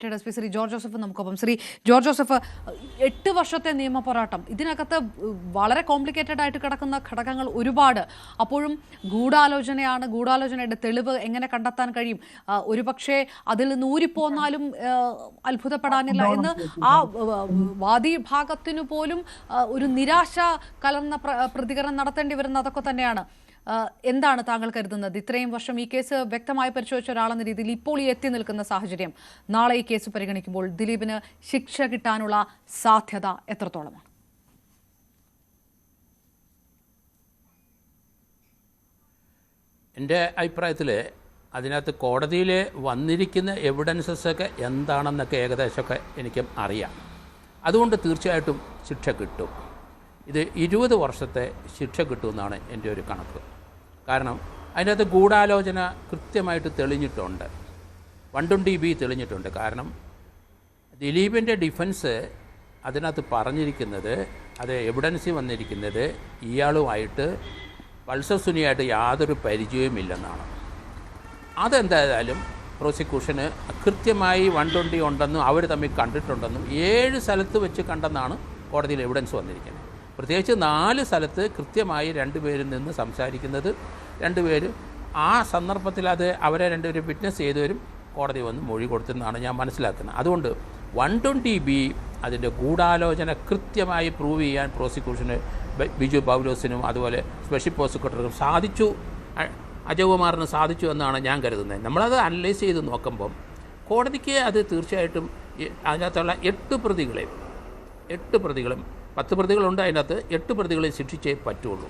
Shri George Joseph നമുക്കൊപ്പം. Shri George Joseph, 8 വർഷത്തെ നിയമ പോരാട്ടം, ഇതിനകത്ത് വളരെ കോംപ്ലിക്കേറ്റഡ് ആയിട്ട് കിടക്കുന്ന ഘടകങ്ങൾ ഒരുപാട്. അപ്പോഴും ഗൂഢാലോചനയാണ്, ഗൂഢാലോചനയുടെ തെളിവ് എങ്ങനെ കണ്ടെത്താൻ കഴിയും? ഒരുപക്ഷെ അതിൽ നിന്ന് ഊരിപ്പോന്നാലും അത്ഭുതപ്പെടാനില്ല എന്ന് ആ വാദി ഭാഗത്തിനു പോലും ഒരു നിരാശ കലർന്ന പ്രതികരണം നടത്തേണ്ടി വരുന്ന അതൊക്കെ തന്നെയാണ്. എന്താണ് താങ്കൾ കരുതുന്നത്? ഇത്രയും വർഷം ഈ കേസ് വ്യക്തമായി പരിശോധിച്ച ഒരാളെന്ന രീതിയിൽ ഇപ്പോൾ ഈ എത്തി നിൽക്കുന്ന സാഹചര്യം, നാളെ ഈ കേസ് പരിഗണിക്കുമ്പോൾ ദിലീപിന് ശിക്ഷ കിട്ടാനുള്ള സാധ്യത എത്രത്തോളമാണ്? എൻ്റെ അഭിപ്രായത്തിൽ അതിനകത്ത് കോടതിയിൽ വന്നിരിക്കുന്ന എവിഡൻസസൊക്കെ എന്താണെന്നൊക്കെ ഏകദേശമൊക്കെ എനിക്ക് അറിയാം. അതുകൊണ്ട് തീർച്ചയായിട്ടും ശിക്ഷ കിട്ടും. ഇത് 20 വർഷത്തെ ശിക്ഷ കിട്ടുമെന്നാണ് എൻ്റെ ഒരു കണക്ക്. കാരണം അതിനകത്ത് ഗൂഢാലോചന കൃത്യമായിട്ട് തെളിഞ്ഞിട്ടുണ്ട്, 120B തെളിഞ്ഞിട്ടുണ്ട്. കാരണം ദിലീപിൻ്റെ ഡിഫൻസ് അതിനകത്ത് പറഞ്ഞിരിക്കുന്നത്, അത് എവിഡൻസിൽ വന്നിരിക്കുന്നത് ഇയാളുമായിട്ട് പൾസർ സുനിയായിട്ട് യാതൊരു പരിചയവുമില്ലെന്നാണ്. അതെന്തായാലും പ്രോസിക്യൂഷന് കൃത്യമായി 120 ഉണ്ടെന്നും അവർ തമ്മിൽ കണ്ടിട്ടുണ്ടെന്നും 7 സ്ഥലത്ത് വെച്ച് കണ്ടെന്നാണ് കോടതിയിൽ എവിഡൻസ് വന്നിരിക്കുന്നത്. പ്രത്യേകിച്ച് 4 സ്ഥലത്ത് കൃത്യമായി 2 പേരിൽ നിന്ന് സംസാരിക്കുന്നത്, 2 പേര് ആ സന്ദർഭത്തിൽ അത് അവരെ 2 പേരും വിറ്റ്നസ് ചെയ്തവരും കോടതി വന്ന് മൊഴി കൊടുത്തെന്നാണ് ഞാൻ മനസ്സിലാക്കുന്നത്. അതുകൊണ്ട് 120B അതിൻ്റെ ഗൂഢാലോചന കൃത്യമായി പ്രൂവ് ചെയ്യാൻ പ്രോസിക്യൂഷന് ബിജു പൗലോസിനും അതുപോലെ സ്പെഷ്യൽ പ്രോസിക്യൂട്ടർക്കും സാധിച്ചു, അജയകുമാറിന് സാധിച്ചു എന്നാണ് ഞാൻ കരുതുന്നത്. നമ്മളത് അനലൈസ് ചെയ്ത് നോക്കുമ്പം കോടതിക്ക് അത് തീർച്ചയായിട്ടും അതിനകത്തുള്ള 8 പ്രതികളും 10 പ്രതികളുണ്ട്, അതിനകത്ത് 8 പ്രതികളെ ശിക്ഷിച്ചേ പറ്റുള്ളൂ.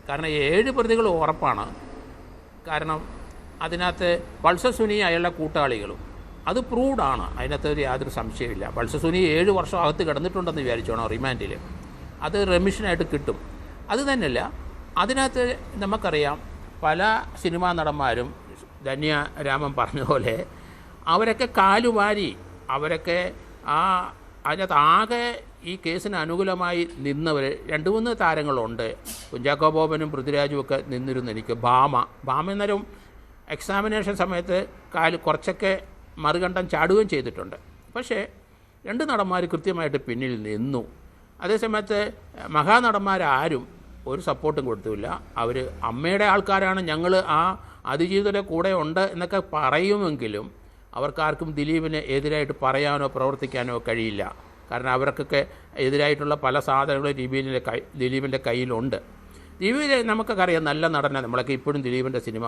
കാരണം 7 പ്രതികൾ ഉറപ്പാണ്. കാരണം അതിനകത്ത് പൾസർ സുനി അയാളുടെ കൂട്ടാളികളും അത് പ്രൂവ്ഡാണ്, അതിനകത്ത് യാതൊരു സംശയമില്ല. പൾസർ സുനി 7 വർഷം അകത്ത് കിടന്നിട്ടുണ്ടെന്ന് വിചാരിച്ചോണം റിമാൻഡിൽ, അത് റെമിഷനായിട്ട് കിട്ടും. അത് തന്നെയല്ല, അതിനകത്ത് നമുക്കറിയാം പല സിനിമാ നടന്മാരും ധന്യ രാമൻ പറഞ്ഞതുപോലെ അവരൊക്കെ കാലുവാരി, അവരൊക്കെ അതിനകത്ത് ആകെ ഈ കേസിന് അനുകൂലമായി നിന്നവർ 2-3 താരങ്ങളുണ്ട്. കുഞ്ചാക്കോ ബോബനും പൃഥ്വിരാജും ഒക്കെ നിന്നിരുന്നു. എനിക്ക് ഭാമ എന്നേരം എക്സാമിനേഷൻ സമയത്ത് കുറച്ചൊക്കെ മറുകണ്ഠം ചാടുകയും ചെയ്തിട്ടുണ്ട്. പക്ഷേ 2 നടന്മാർ കൃത്യമായിട്ട് പിന്നിൽ നിന്നു. അതേസമയത്ത് മഹാനടന്മാരാരും ഒരു സപ്പോർട്ടും കൊടുത്തില്ല. അവർ അമ്മയുടെ ആൾക്കാരാണ്, ഞങ്ങൾ ആ അതിജീവിതയുടെ കൂടെ ഉണ്ട് എന്നൊക്കെ പറയുമെങ്കിലും അവർക്കാർക്കും ദിലീപിന് എതിരായിട്ട് പറയാനോ പ്രവർത്തിക്കാനോ കഴിയില്ല. കാരണം അവർക്കൊക്കെ എതിരായിട്ടുള്ള പല സാധനങ്ങളും ദിലീപിൻ്റെ കയ്യിലുണ്ട്. ദിലീപിനെ നമുക്കൊക്കെ അറിയാം, നല്ല നടനാണ്. നമ്മളൊക്കെ ഇപ്പോഴും ദിലീപിൻ്റെ സിനിമ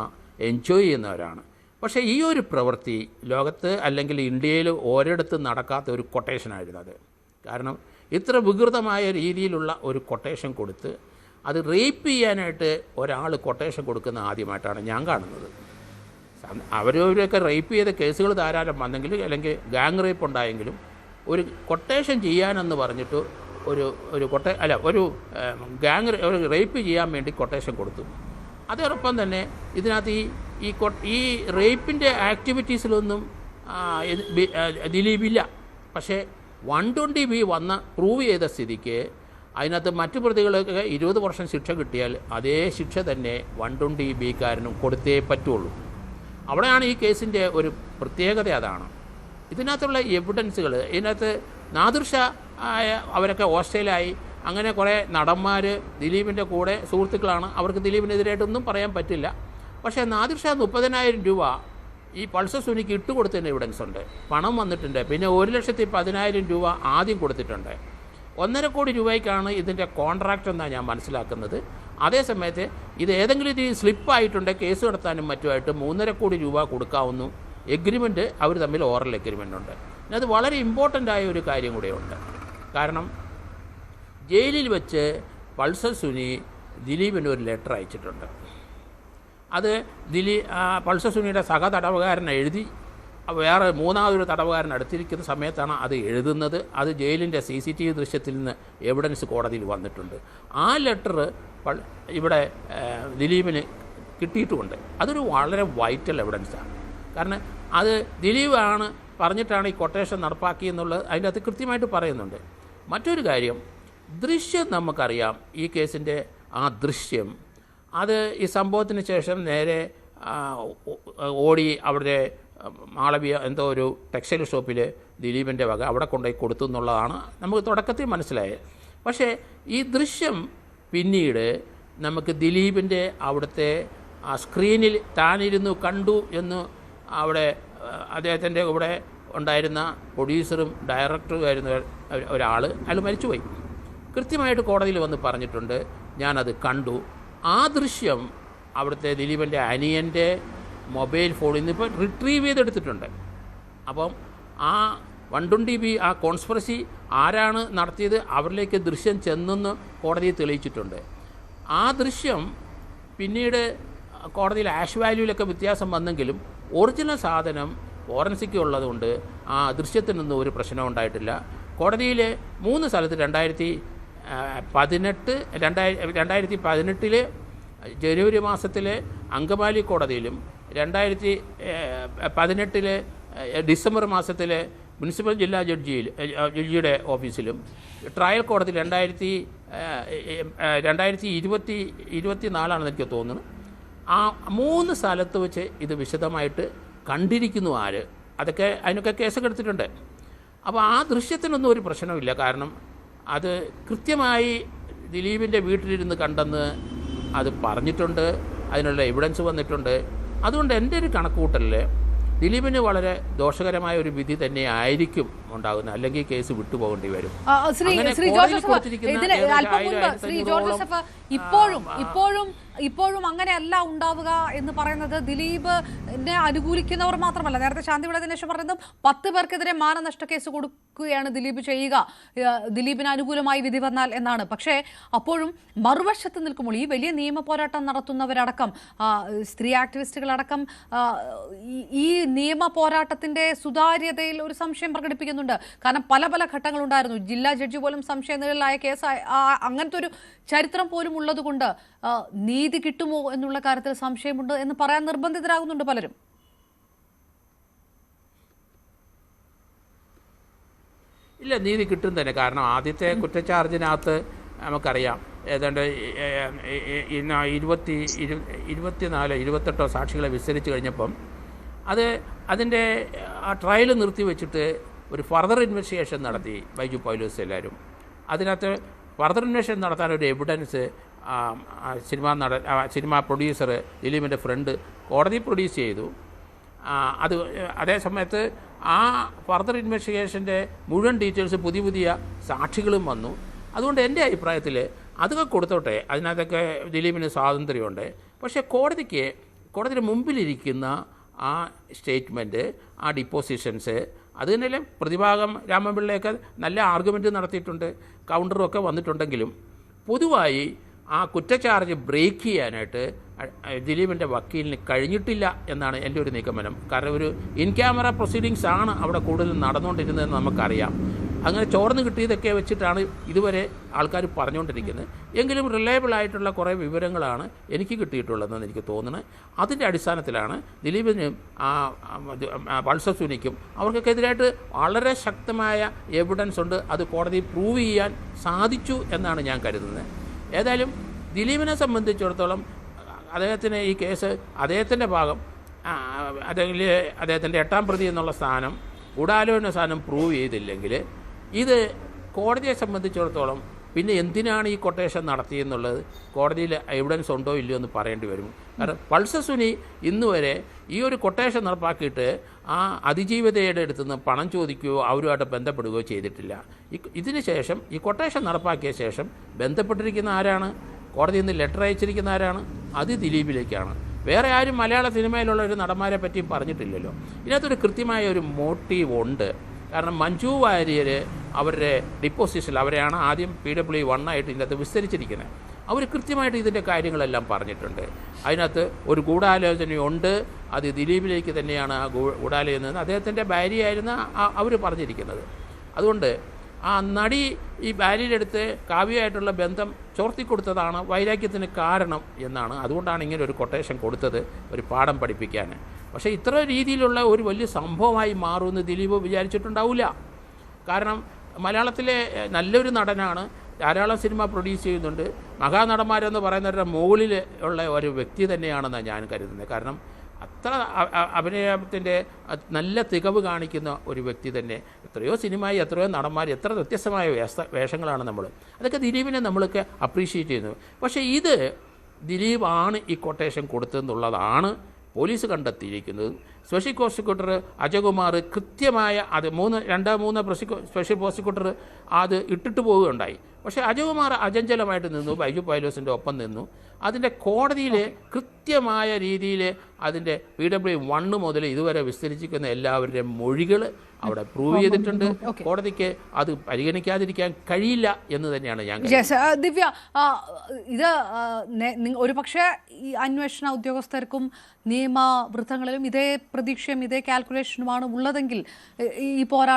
എൻജോയ് ചെയ്യുന്നവരാണ്. പക്ഷേ ഈ ഒരു പ്രവൃത്തി ലോകത്ത് അല്ലെങ്കിൽ ഇന്ത്യയിൽ ഒരിടത്തും നടക്കാത്ത ഒരു കൊട്ടേഷനായിരുന്നു അത്. കാരണം ഇത്ര വികൃതമായ രീതിയിലുള്ള ഒരു കൊട്ടേഷൻ കൊടുത്ത് അത് റേപ്പ് ചെയ്യാനായിട്ട് ഒരാൾ കൊട്ടേഷൻ കൊടുക്കുന്ന ആദ്യമായിട്ടാണ് ഞാൻ കാണുന്നത്. അവരവരൊക്കെ റേപ്പ് ചെയ്ത കേസുകൾ ധാരാളം വന്നെങ്കിൽ, അല്ലെങ്കിൽ ഗാങ് റേപ്പ് ഉണ്ടായെങ്കിലും ഒരു കൊട്ടേഷൻ ചെയ്യാനെന്ന് പറഞ്ഞിട്ട് ഒരു റേപ്പ് ചെയ്യാൻ വേണ്ടി കൊട്ടേഷൻ കൊടുത്തു. അതോടൊപ്പം തന്നെ ഇതിനകത്ത് ഈ റേപ്പിൻ്റെ ആക്ടിവിറ്റീസിലൊന്നും ദിലീപില്ല. പക്ഷേ 120B പ്രൂവ് ചെയ്ത സ്ഥിതിക്ക് അതിനകത്ത് മറ്റു പ്രതികൾക്ക് 20 വർഷം ശിക്ഷ കിട്ടിയാൽ അതേ ശിക്ഷ തന്നെ 120Bക്കാരനും കൊടുത്തേ പറ്റുള്ളൂ. അവിടെയാണ് ഈ കേസിൻ്റെ ഒരു പ്രത്യേകത. അതാണ് ഇതിനകത്തുള്ള എവിഡൻസുകൾ. ഇതിനകത്ത് നാദിർഷ അവരൊക്കെ ഹോസ്റ്റലായി, അങ്ങനെ കുറേ നടന്മാർ ദിലീപിൻ്റെ കൂടെ സുഹൃത്തുക്കളാണ്. അവർക്ക് ദിലീപിനെതിരായിട്ടൊന്നും പറയാൻ പറ്റില്ല. പക്ഷേ നാദിർഷ 30,000 രൂപ ഈ പൾസർ സുനിക്ക് ഇട്ടുകൊടുത്തതിന് എവിഡൻസ് ഉണ്ട്, പണം വന്നിട്ടുണ്ട്. പിന്നെ 1,10,000 രൂപ ആദ്യം കൊടുത്തിട്ടുണ്ട്. 1.5 കോടി രൂപയ്ക്കാണ് ഇതിൻ്റെ കോൺട്രാക്റ്റ് എന്നാണ് ഞാൻ മനസ്സിലാക്കുന്നത്. അതേസമയത്ത് ഇത് ഏതെങ്കിലും രീതിയിൽ സ്ലിപ്പായിട്ടുണ്ടെങ്കിൽ കേസ് നടത്താനും മറ്റുമായിട്ട് 3.5 കോടി രൂപ കൊടുക്കാവുന്നു. എഗ്രിമെൻറ്റ് അവർ തമ്മിൽ ഓറൽ എഗ്രിമെൻ്റ് ഉണ്ട്. അത് വളരെ ഇമ്പോർട്ടൻ്റ് ആയ ഒരു കാര്യം കൂടെയുണ്ട്. കാരണം ജയിലിൽ വെച്ച് പൾസർ സുനി ദിലീപിന് ഒരു ലെറ്റർ അയച്ചിട്ടുണ്ട്. അത് പൾസർ സുനിയുടെ സഹതടവുകാരനെ എഴുതി വേറെ 3ാമതൊരു തടവുകാരൻ അടുത്തിരിക്കുന്ന സമയത്താണ് അത് എഴുതുന്നത്. അത് ജയിലിൻ്റെ CCTV ദൃശ്യത്തിൽ നിന്ന് എവിഡൻസ് കോടതിയിൽ വന്നിട്ടുണ്ട്. ആ ലെറ്റർ ഇവിടെ ദിലീപിന് കിട്ടിയിട്ടുമുണ്ട്. അതൊരു വളരെ വൈറ്റൽ എവിഡൻസാണ്. കാരണം അത് ദിലീപാണ് പറഞ്ഞിട്ടാണ് ഈ കൊട്ടേഷൻ നടപ്പാക്കിയെന്നുള്ളത് അതിൻ്റെ അകത്ത് കൃത്യമായിട്ട് പറയുന്നുണ്ട്. മറ്റൊരു കാര്യം, ദൃശ്യം നമുക്കറിയാം. ഈ കേസിൻ്റെ ആ ദൃശ്യം അത് ഈ സംഭവത്തിന് ശേഷം നേരെ ഓടി അവിടെ മാളവിയ എന്തോ ഒരു ടെക്സ്റ്റൈൽ ഷോപ്പിൽ ദിലീപിൻ്റെ വക അവിടെ കൊണ്ടുപോയി കൊടുത്തു എന്നുള്ളതാണ് നമുക്ക് തുടക്കത്തിൽ മനസ്സിലായത്. പക്ഷേ ഈ ദൃശ്യം പിന്നീട് നമുക്ക് ദിലീപിൻ്റെ അവിടുത്തെ ആ സ്ക്രീനിൽ താനിരുന്നു കണ്ടു എന്ന് അവിടെ അദ്ദേഹത്തിൻ്റെ കൂടെ ഉണ്ടായിരുന്ന പ്രൊഡ്യൂസറും ഡയറക്ടറുമായിരുന്ന ഒരാൾ അയാൾ മരിച്ചുപോയി. കൃത്യമായിട്ട് കോടതിയിൽ വന്ന് പറഞ്ഞിട്ടുണ്ട്, ഞാനത് കണ്ടു. ആ ദൃശ്യം അവിടുത്തെ ദിലീപിൻ്റെ അനിയൻ്റെ മൊബൈൽ ഫോണിൽ നിന്ന് ഇപ്പോൾ റിട്രീവ് ചെയ്തെടുത്തിട്ടുണ്ട്. അപ്പം ആ 120 ആ കോൺസ്പിറസി ആരാണ് നടത്തിയത് അവരിലേക്ക് ദൃശ്യം ചെന്നെന്ന് കോടതിയിൽ തെളിയിച്ചിട്ടുണ്ട്. ആ ദൃശ്യം പിന്നീട് കോടതിയിൽ ആഷ് വാല്യൂവിലൊക്കെ വ്യത്യാസം വന്നെങ്കിലും ഒറിജിനൽ സാധനം ഫോറൻസിക് ഉള്ളതുകൊണ്ട് ആ ദൃശ്യത്തിനൊന്നും ഒരു പ്രശ്നം ഉണ്ടായിട്ടില്ല. കോടതിയിൽ 3 സ്ഥലത്ത് 2018 ജനുവരി മാസത്തിലെ അങ്കമാലി കോടതിയിലും 2018 ഡിസംബർ മാസത്തിലെ മുനിസിപ്പൽ ജില്ലാ ജഡ്ജിയുടെ ഓഫീസിലും ട്രയൽ കോടതി 2024 എനിക്ക് തോന്നുന്നു. ആ 3 സ്ഥലത്ത് വെച്ച് ഇത് വിശദമായിട്ട് കണ്ടിരിക്കുന്നു ആര്, അതിനൊക്കെ കേസൊക്കെ എടുത്തിട്ടുണ്ട്. അപ്പോൾ ആ ദൃശ്യത്തിനൊന്നും ഒരു പ്രശ്നമില്ല. കാരണം അത് കൃത്യമായി ദിലീപിൻ്റെ വീട്ടിലിരുന്ന് കണ്ടെന്ന് അത് പറഞ്ഞിട്ടുണ്ട്, അതിനുള്ള എവിഡൻസ് വന്നിട്ടുണ്ട്. അതുകൊണ്ട് എൻ്റെ ഒരു കണക്കുകൂട്ടലിൽ ദിലീപിന് വളരെ ദോഷകരമായ ഒരു വിധി തന്നെ ആയിരിക്കും ഉണ്ടാകുന്നത്, അല്ലെങ്കിൽ കേസ് വിട്ടുപോകേണ്ടി വരും. ഇപ്പോഴും അങ്ങനെയല്ല ഉണ്ടാവുക എന്ന് പറയുന്നത് ദിലീപിനെ അനുകൂലിക്കുന്നവർ മാത്രമല്ല. നേരത്തെ ശാന്തി വിളദിനേശ് പറയുന്നത് 10 പേർക്കെതിരെ മാനനഷ്ട കേസ് കൊടുക്കുകയാണ് ദിലീപ് ചെയ്യുക, ദിലീപിന് അനുകൂലമായി വിധി വന്നാൽ എന്നാണ്. പക്ഷേ അപ്പോഴും മറുവശത്ത് നിൽക്കുമ്പോൾ ഈ വലിയ നിയമ പോരാട്ടം നടത്തുന്നവരടക്കം, സ്ത്രീ ആക്ടിവിസ്റ്റുകളടക്കം ഈ നിയമ പോരാട്ടത്തിന്റെ സുതാര്യതയിൽ ഒരു സംശയം പ്രകടിപ്പിക്കുന്നുണ്ട്. കാരണം പല ഘട്ടങ്ങളുണ്ടായിരുന്നു. ജില്ലാ ജഡ്ജി പോലും സംശയനിഴലായ കേസ്, അങ്ങനത്തെ ഒരു ചരിത്രം പോലും ഉള്ളതുകൊണ്ട് നീതി കിട്ടുമോ എന്നുള്ള കാര്യത്തിൽ സംശയമുണ്ട് എന്ന് പറയാൻ നിർബന്ധിതരാകുന്നുണ്ട് പലരും. ഇല്ല, നീതി കിട്ടും തന്നെ. കാരണം ആദ്യത്തെ കുറ്റച്ചാർജിനകത്ത് നമുക്കറിയാം ഏതാണ്ട് 24-28 സാക്ഷികളെ വിസ്തരിച്ച് കഴിഞ്ഞപ്പം അതിൻ്റെ ആ ട്രയൽ നിർത്തിവെച്ചിട്ട് ഒരു ഫർദർ ഇൻവെസ്റ്റിഗേഷൻ നടത്തി ബൈജു പൗലോസ് എല്ലാവരും. അതിനകത്ത് ഫർദർ ഇൻവെസ്റ്റിഗേഷൻ നടത്താൻ ഒരു എവിഡൻസ് സിനിമാ പ്രൊഡ്യൂസർ ദിലീപിൻ്റെ ഫ്രണ്ട് കോടതി പ്രൊഡ്യൂസ് ചെയ്തു. അതേ സമയത്ത് ആ ഫർദർ ഇൻവെസ്റ്റിഗേഷൻ്റെ മുഴുവൻ ഡീറ്റെയിൽസ് പുതിയ സാക്ഷികളും വന്നു. അതുകൊണ്ട് എൻ്റെ അഭിപ്രായത്തിൽ അതൊക്കെ കൊടുത്തോട്ടെ, അതിനകത്തൊക്കെ ദിലീപിന് സ്വാതന്ത്ര്യമുണ്ട്. പക്ഷേ കോടതിയുടെ മുമ്പിലിരിക്കുന്ന ആ സ്റ്റേറ്റ്മെൻറ്റ്, ആ ഡിപ്പോസിഷൻസ്, അത് തന്നെയല്ലേ പ്രതിഭാഗം രാമപിള്ളയൊക്കെ നല്ല ആർഗ്യുമെൻറ്റ് നടത്തിയിട്ടുണ്ട്, കൗണ്ടറുമൊക്കെ വന്നിട്ടുണ്ടെങ്കിലും പൊതുവായി ആ കുറ്റച്ചാർജ് ബ്രേക്ക് ചെയ്യാനായിട്ട് ദിലീപിൻ്റെ വക്കീലിന് കഴിഞ്ഞിട്ടില്ല എന്നാണ് എൻ്റെ ഒരു നിഗമനം. കാരണം ഒരു ഇൻ ക്യാമറ പ്രൊസീഡിങ്സ് ആണ് അവിടെ കൂടുതൽ നടന്നുകൊണ്ടിരുന്നതെന്ന് നമുക്കറിയാം. അങ്ങനെ ചോർന്ന് കിട്ടിയതൊക്കെ വെച്ചിട്ടാണ് ഇതുവരെ ആൾക്കാർ പറഞ്ഞുകൊണ്ടിരിക്കുന്നത്. എങ്കിലും റിലയബിൾ ആയിട്ടുള്ള കുറേ വിവരങ്ങളാണ് എനിക്ക് കിട്ടിയിട്ടുള്ളതെന്ന് എനിക്ക് തോന്നുന്നത്. അതിൻ്റെ അടിസ്ഥാനത്തിലാണ് ദിലീപിനും പൾസർ സുനിക്കും അവർക്കൊക്കെ എതിരായിട്ട് വളരെ ശക്തമായ എവിഡൻസ് ഉണ്ട്. അത് കോടതി പ്രൂവ് ചെയ്യാൻ സാധിച്ചു എന്നാണ് ഞാൻ കരുതുന്നത്. ഏതായാലും ദിലീപിനെ സംബന്ധിച്ചിടത്തോളം അദ്ദേഹത്തിന് ഈ കേസ് അദ്ദേഹത്തിൻ്റെ ഭാഗം, അദ്ദേഹത്തിൻ്റെ 8ാം പ്രതി എന്നുള്ള സ്ഥാനം, ഗൂഢാലോചന സ്ഥാനം പ്രൂവ് ചെയ്തില്ലെങ്കിൽ ഇത് കോടതിയെ സംബന്ധിച്ചിടത്തോളം പിന്നെ എന്തിനാണ് ഈ കൊട്ടേഷൻ നടത്തിയെന്നുള്ളത് കോടതിയിൽ എവിഡൻസ് ഉണ്ടോ ഇല്ലയോ എന്ന് പറയേണ്ടി വരും. കാരണം പൾസർ സുനി ഇന്നുവരെ ഈ ഒരു കൊട്ടേഷൻ നടപ്പാക്കിയിട്ട് ആ അതിജീവിതയുടെ അടുത്തുനിന്ന് പണം ചോദിക്കുകയോ അവരുമായിട്ട് ബന്ധപ്പെടുകയോ ചെയ്തിട്ടില്ല. ഇതിന് ശേഷം ഈ കൊട്ടേഷൻ നടപ്പാക്കിയ ശേഷം ബന്ധപ്പെട്ടിരിക്കുന്ന ആരാണ്? കോടതിയിൽ നിന്ന് ലെറ്റർ അയച്ചിരിക്കുന്ന ആരാണ്? അത് ദിലീപിലേക്കാണ്. വേറെ ആരും മലയാള സിനിമയിലുള്ള ഒരു നടന്മാരെ പറ്റിയും പറഞ്ഞിട്ടില്ലല്ലോ. ഇതിനകത്തൊരു കൃത്യമായ ഒരു മോട്ടീവ് ഉണ്ട്. കാരണം മഞ്ജു വാര്യർ അവരുടെ ഡിപ്പോസിഷൻ, അവരെയാണ് ആദ്യം PW1 ആയിട്ട് ഇതിനകത്ത് വിസ്തരിച്ചിരിക്കുന്നത്. അവർ കൃത്യമായിട്ട് ഇതിൻ്റെ കാര്യങ്ങളെല്ലാം പറഞ്ഞിട്ടുണ്ട്. അതിനകത്ത് ഒരു ഗൂഢാലോചനയുണ്ട്, അത് ദിലീപിലേക്ക് തന്നെയാണ് ആ ഗൂഢാലോചന അദ്ദേഹത്തിൻ്റെ ഭാര്യയായിരുന്ന അവർ പറഞ്ഞിരിക്കുന്നത്. അതുകൊണ്ട് ആ നടി ഈ ഭാര്യയുടെ അടുത്ത് കാവ്യമായിട്ടുള്ള ബന്ധം ചോർത്തിക്കൊടുത്തതാണ് വൈരാഗ്യത്തിന് കാരണം എന്നാണ്. അതുകൊണ്ടാണ് ഇങ്ങനെ ഒരു കൊട്ടേഷൻ കൊടുത്തത്, ഒരു പാഠം പഠിപ്പിക്കാൻ. പക്ഷേ ഇത്ര രീതിയിലുള്ള ഒരു വലിയ സംഭവമായി മാറുമെന്ന് ദിലീപ് വിചാരിച്ചിട്ടുണ്ടാവില്ല. കാരണം മലയാളത്തിലെ നല്ലൊരു നടനാണ്, ധാരാളം സിനിമ പ്രൊഡ്യൂസ് ചെയ്യുന്നുണ്ട്, മഹാനടന്മാരെന്ന് പറയുന്നവരുടെ മുകളിൽ ഉള്ള ഒരു വ്യക്തി തന്നെയാണെന്നാണ് ഞാൻ കരുതുന്നത്. കാരണം അത്ര അഭിനയത്തിൻ്റെ നല്ല തികവ് കാണിക്കുന്ന ഒരു വ്യക്തി തന്നെ. എത്രയോ സിനിമയിൽ എത്രയോ നടന്മാർ എത്ര വ്യത്യസ്തമായ വേഷങ്ങളാണ് നമ്മൾ. അതൊക്കെ ദിലീപിനെ നമ്മളൊക്കെ അപ്രീഷിയേറ്റ് ചെയ്യുന്നു. പക്ഷേ ഇത് ദിലീപാണ് ഈ കൊട്ടേഷൻ കൊടുത്തതെന്നുള്ളതാണ് പോലീസ് കണ്ടെത്തിയിരിക്കുന്നത്. സ്പെഷ്യൽ പ്രോസിക്യൂട്ടർ അജയകുമാർ കൃത്യമായ അത് മൂന്ന് സ്പെഷ്യൽ പ്രോസിക്യൂട്ടർ അത് ഇട്ടിട്ട് പോവുകയുണ്ടായി. പക്ഷേ അജയകുമാർ അചഞ്ചലമായിട്ട് നിന്നു, ബൈജു പൈലോസിൻ്റെ ഒപ്പം നിന്നു. അതിൻ്റെ കോടതിയിൽ കൃത്യമായ രീതിയിൽ അതിൻ്റെ PW1 മുതൽ ഇതുവരെ വിസ്തരിച്ചിരിക്കുന്ന എല്ലാവരുടെയും മൊഴികൾ അവിടെ പ്രൂവ് ചെയ്തിട്ടുണ്ട്. കോടതിക്ക് അത് പരിഗണിക്കാതിരിക്കാൻ കഴിയില്ല എന്ന് തന്നെയാണ് ഞാൻ ദിവ്യ, ഇത് ഒരു പക്ഷേ ഈ അന്വേഷണ ഉദ്യോഗസ്ഥർക്കും നിയമവൃത്തങ്ങളിലും ഇതേ പ്രതീക്ഷയും ഇതേ കാൽക്കുലേഷനുമാണ് ഉള്ളതെങ്കിൽ ഈ പോരാട്ടം